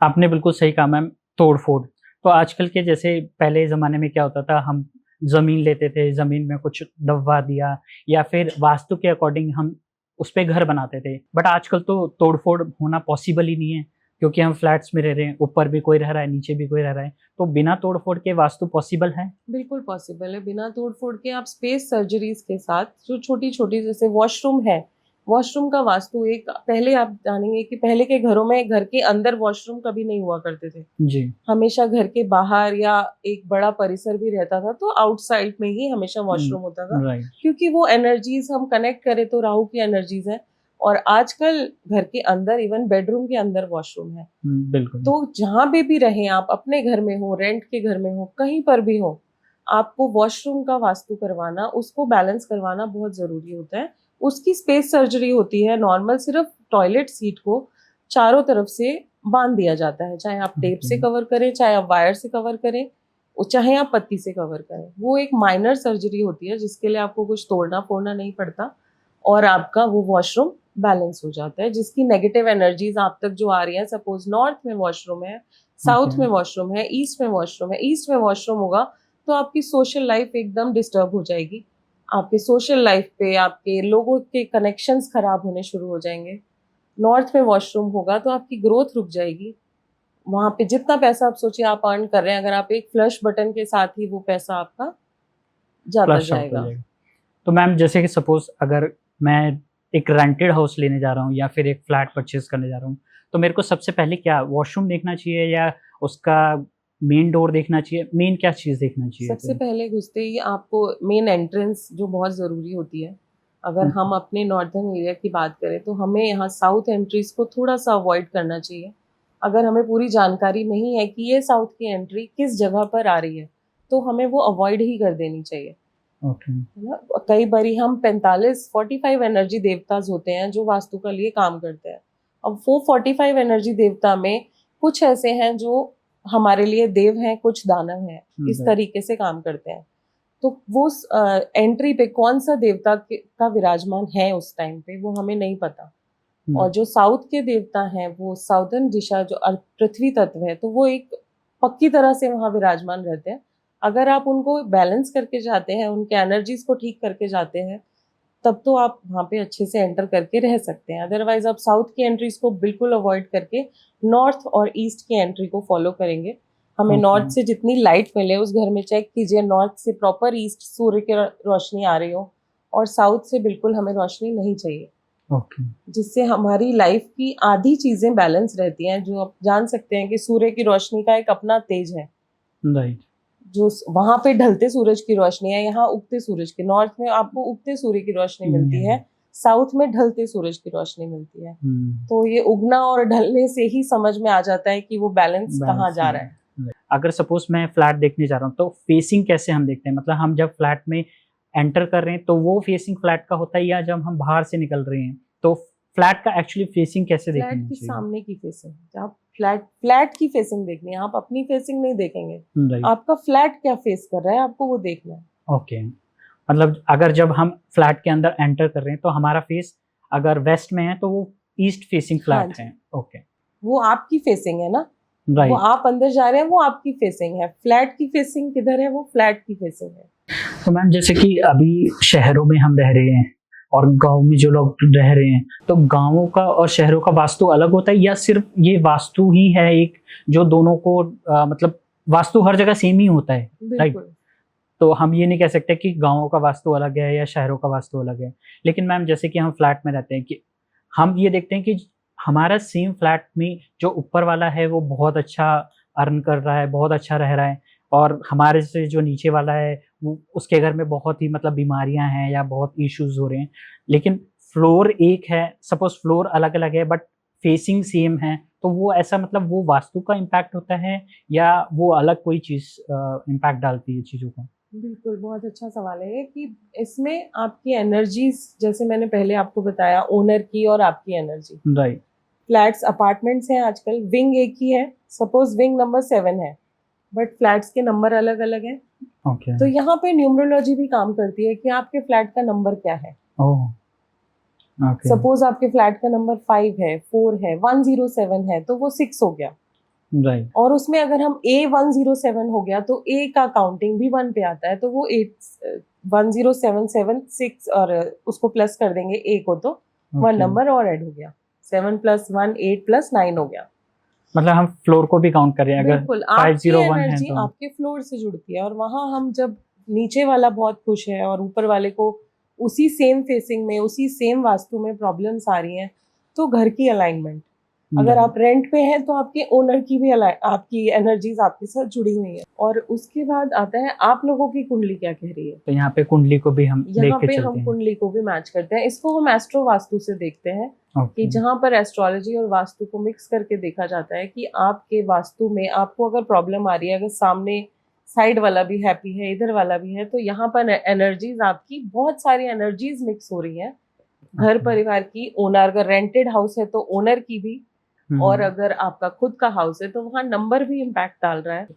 आपने बिल्कुल सही कहा मैम, तोड़-फोड़। तो आजकल के जैसे पहले ज़माने में क्या होता था, हम ज़मीन लेते थे, ज़मीन में कुछ दबवा दिया या फिर वास्तु के अकॉर्डिंग हम उसपे घर बनाते थे। बट आजकल तो तोड़-फोड़ होना पॉसिबल ही नहीं है, क्योंकि हम फ्लैट्स में रह रहे हैं, ऊपर भी कोई रह रहा है, नीचे भी कोई रह रहा है। तो बिना तोड़-फोड़ के वास्तु पॉसिबल है? बिल्कुल पॉसिबल है, बिना तोड़-फोड़ के आप स्पेस सर्जरीज़ के साथ जो छोटी-छोटी जैसे वॉशरूम है, वॉशरूम का वास्तु एक पहले आप जानेंगे कि पहले के घरों में घर के अंदर वॉशरूम कभी नहीं हुआ करते थे। जी। हमेशा घर के बाहर या एक बड़ा परिसर भी रहता था तो आउटसाइड में ही हमेशा हुँ, वॉशरूम होता था, राइट। क्योंकि वो एनर्जीज़ हम कनेक्ट करें तो राहु की एनर्जीज़ हैं और आजकल घर के अंदर इवन बेडरूम के अंदर वॉशरूम है। बिल्कुल। तो जहाँ पे भी रहें आप, अपने घर में हो, रेंट के घर में हो, कहीं पर भी हो, आपको वॉशरूम का वास्तु करवाना, उसको बैलेंस करवाना बहुत ज़रूरी होता है। उसकी स्पेस सर्जरी होती है, नॉर्मल सिर्फ़ टॉयलेट सीट को चारों तरफ से बाँध दिया जाता है, चाहे आप टेप ओके। से कवर करें, चाहे आप वायर से कवर करें, चाहे आप पत्ती से कवर करें। वो एक माइनर सर्जरी होती है जिसके लिए आपको कुछ तोड़ना-फोड़ना नहीं पड़ता और आपका वो वॉशरूम बैलेंस हो जाता है, जिसकी नेगेटिव एनर्जीज़ आप तक जो आ रही हैं, सपोज़ नॉर्थ में वॉशरूम है, ओके। साउथ में वॉशरूम है, ईस्ट में वॉशरूम है। ईस्ट में वॉशरूम होगा तो आपकी सोशल लाइफ़ एकदम डिस्टर्ब हो जाएगी। आपके सोशल लाइफ़ पे आपके लोगों के कनेक्शंस खराब होने शुरू हो जाएँगे। नॉर्थ में वॉशरूम होगा तो आपकी ग्रोथ रुक जाएगी। वहाँ पे जितना पैसा आप सोचिए आप अर्न कर रहे हैं, अगर आप एक फ्लश बटन के साथ ही वो पैसा आपका जाता फ्लश आउट हो जाएगा। जाएगा। तो मैम जैसे कि सपोज़ अगर मैं एक रेंटेड हाउस लेने जा रहा हूँ या फिर एक फ्लैट परचेज़ करने जा रहा हूँ, तो मेरे को सबसे पहले क्या वॉशरूम देखना चाहिए या उसका मेन डोर देखना चाहिए? मेन क्या चीज़ देखना चाहिए सबसे फिर? पहले घुसते ही आपको मेन एंट्रेंस जो बहुत ज़रूरी होती है। अगर ओके। हम अपने नॉर्दर्न एरिया की बात करें तो हमें यहाँ साउथ एंट्रीज़ को थोड़ा-सा अवॉइड करना चाहिए। अगर हमें पूरी जानकारी नहीं है कि ये साउथ की एंट्री किस जगह पर आ रही है, तो हमें वो अवॉइड ही कर देनी चाहिए। ओके। है ना? कई बारी हम 45 एनर्जी देवताज़ होते हैं जो वास्तु के लिए काम करते हैं। अब वो 45 एनर्जी देवता में कुछ ऐसे हैं जो हमारे लिए देव हैं, कुछ दानव हैं, इस राइट। तरीके से काम करते हैं। तो वो एंट्री पे कौन-सा देवता का विराजमान है उस टाइम पे वो हमें नहीं पता। और हुँ, जो साउथ के देवता हैं वो साउदर्न दिशा जो पृथ्वी तत्व है तो वो एक पक्की तरह से वहाँ विराजमान रहते हैं। अगर आप उनको बैलेंस करके जाते हैं, उनके एनर्जीज़ को ठीक करके जाते हैं, तब तो आप वहाँ पे अच्छे से एंटर करके रह सकते हैं। अदरवाइज़ आप साउथ की एंट्रीज़ को बिल्कुल अवॉइड करके नॉर्थ और ईस्ट की एंट्री को फ़ॉलो करेंगे। हमें ओके। नॉर्थ से जितनी लाइट मिले उस घर में चेक कीजिए नॉर्थ से प्रॉपर ईस्ट सूर्य की रोशनी आ रही हो और साउथ से बिल्कुल हमें रोशनी नहीं चाहिए। ओके। जिससे हमारी लाइफ की आधी चीज़ें बैलेंस रहती हैं, जो आप जान सकते हैं कि सूर्य की रोशनी का एक अपना तेज है। राइट। जो वहाँ पे ढलते सूरज की रोशनी है, यहाँ उगते सूरज की। नॉर्थ में आपको उगते सूर्य की रोशनी मिलती हुँ, है, साउथ में ढलते सूरज की रोशनी मिलती है। हुँ। तो ये उगना और ढलने से ही समझ में आ जाता है कि वो बैलेंस कहाँ बैलेंस जा नहीं रहा है। है। राइट। अगर सपोज़ मैं फ्लैट देखने जा रहा हूँ, तो फेसिंग कैसे हम देखते हैं? मतलब हम जब फ्लैट में एंटर कर रहे हैं, तो वो फेसिंग फ्लैट का होता है या जब हम बाहर से निकल रहे हैं, तो फ्लैट का एक्चुअली फेसिंग कैसे फ्लैट देखना की चाहिए? सामने की फेसिंग, आप फ्लैट फ्लैट की फेसिंग देखनी है, आप अपनी फेसिंग नहीं देखेंगे। राइट। आपका फ्लैट क्या फेस कर रहा है, आपको वो देखना है। ओके। मतलब अगर जब हम फ्लैट के अंदर एंटर कर रहे हैं, तो हमारा फेस अगर वेस्ट में है, तो वो ईस्ट फेसिंग हाँ फ्लैट जी। है। ओके। वो आपकी फेसिंग है ना, वो राइट। आप अंदर जा रहे हैं वो आपकी फेसिंग है, फ्लैट की फेसिंग किधर है? वो फ्लैट की फेसिंग है। तो मैम जैसे कि अभी शहरों में हम रह रहे हैं और गाँव में जो लोग रह रहे हैं, तो गाँवों का और शहरों का वास्तु अलग होता है या सिर्फ़ ये वास्तु ही है एक जो दोनों को मतलब वास्तु हर जगह सेम ही होता है, राइट? बिल्कुल। तो हम ये नहीं कह सकते कि गाँवों का वास्तु अलग है या शहरों का वास्तु अलग है। लेकिन मैम जैसे कि हम फ्लैट में रहते हैं कि हम ये देखते हैं कि हमारा सेम फ्लैट में जो ऊपर वाला है वो बहुत अच्छा अर्न कर रहा है, बहुत अच्छा रह रहा है और हमारे से जो नीचे वाला है वो उसके घर में बहुत ही मतलब बीमारियाँ हैं या बहुत इश्यूज़ हो रहे हैं। लेकिन फ्लोर एक है, सपोज़ फ्लोर अलग-अलग है बट फेसिंग सेम है, तो वो ऐसा मतलब वो वास्तु का इम्पैक्ट होता है या वो अलग कोई चीज़ इम्पैक्ट डालती है चीज़ों का? बिल्कुल, बहुत अच्छा सवाल है ये कि इसमें आपकी एनर्जीज़ जैसे मैंने पहले आपको बताया ओनर की और आपकी एनर्जी। राइट। फ्लैट्स अपार्टमेंट्स हैं आजकल, विंग एक ही है, सपोज़ विंग नंबर 7 है, बट फ्लैट्स के नंबर अलग-अलग हैं। ओके। तो यहाँ पे न्यूमरोलॉजी भी काम करती है कि आपके फ्लैट का नंबर क्या है। ओह! ओके। सपोज़ आपके फ्लैट का नंबर 5 है, 4 है, 107 है, तो वो 6 हो गया। राइट। और उसमें अगर हम A107 हो गया तो A का काउंटिंग भी 1 पे आता है, तो वो 10776 और उसको प्लस कर देंगे A को, तो 1 ओके। नंबर और ऐड हो गया। 7 + 1 8 + 9 हो गया। मतलब हम फ्लोर को भी काउंट कर रहे हैं, अगर बिल्कुल, आपकी 501 है एनर्जी तो आपके फ्लोर से जुड़ती है, और वहाँ हम जब नीचे वाला बहुत खुश है और ऊपर वाले को उसी सेम फेसिंग में, उसी सेम वास्तु में प्रॉब्लम्स आ रही हैं, तो घर की अलाइनमेंट। अगर आप राइट। रेंट पे हैं तो आपके ओनर की भी आपकी एनर्जीज आपके साथ जुड़ी हुई हैं। और उसके बाद आता है आप लोगों की कुंडली क्या कह रही है। तो यहाँ पे कुंडली को भी हम देख यहाँ के पे चलते हम हैं। कुंडली को भी मैच करते हैं। इसको हम एस्ट्रो वास्तु से देखते हैं कि ओके। जहाँ पर एस्ट्रोलॉजी और वास्तु को मिक्स करके देखा जाता है कि आपके वास्तु में आपको अगर प्रॉब्लम आ रही है, अगर सामने साइड वाला भी हैप्पी है, इधर वाला भी है, तो यहाँ पर एनर्जीज आपकी बहुत सारी एनर्जीज मिक्स हो रही हैं। घर ओके। परिवार की, ओनर अगर रेंटेड हाउस है तो ओनर की भी, और हम्म। अगर आपका खुद का हाउस है तो वहाँ नंबर भी इम्पैक्ट डाल रहा है।